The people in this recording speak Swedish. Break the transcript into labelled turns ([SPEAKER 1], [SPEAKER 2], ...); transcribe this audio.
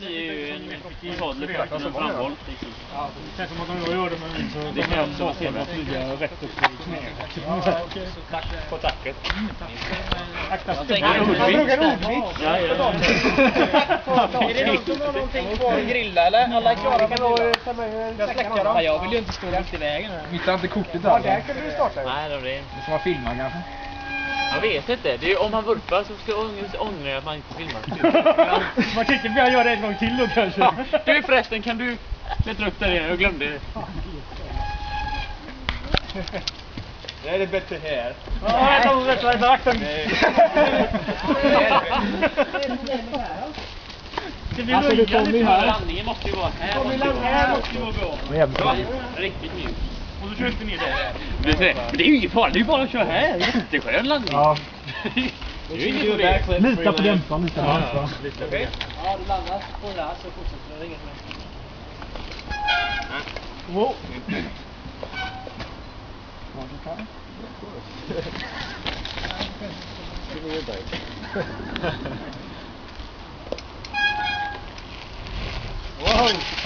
[SPEAKER 1] det blir ju en podd lite som framboll.
[SPEAKER 2] Ja, det känns som att de gör det med så
[SPEAKER 1] det kan också vara
[SPEAKER 2] att flyga rätt upp i knät.
[SPEAKER 1] Tack på tacket.
[SPEAKER 2] Akta
[SPEAKER 3] Han brukar ordning.
[SPEAKER 1] Ja.
[SPEAKER 3] Är det någon som har någonting på att grilla eller? Alla är klara med att släcka dem? Jag vill ju inte stå mitt i vägen.
[SPEAKER 4] Missar inte kortet
[SPEAKER 3] Ja, där kan du starta.
[SPEAKER 1] Nej, det är
[SPEAKER 4] Det ska vara filmad kanske.
[SPEAKER 1] jag vet inte. Det är, om man vurpar så ska ångra att man inte filmar.
[SPEAKER 2] Man kan inte börja göra en gång till då kanske.
[SPEAKER 1] Du förresten, kan du leta upp där igen? Jag glömde det.
[SPEAKER 4] Det är bättre här.
[SPEAKER 2] Ja, jag tar rätt vänta vakten.
[SPEAKER 1] Alltså, det kommer ju här. Landningen måste ju vara här.
[SPEAKER 3] Här måste
[SPEAKER 2] ju vara bra.
[SPEAKER 1] Riktigt mjukt.
[SPEAKER 2] Och så kör inte ner där.
[SPEAKER 1] Men det är ju inget farligt, det är ju bara att köra här. Jätteskön landning.
[SPEAKER 4] Ja.
[SPEAKER 1] Det är ju inget problem.
[SPEAKER 4] Lita på dämparen, lita på dämparen.
[SPEAKER 3] Ja, du landar på det där så fortsätter det inget mer.
[SPEAKER 2] Wow.
[SPEAKER 3] Wow!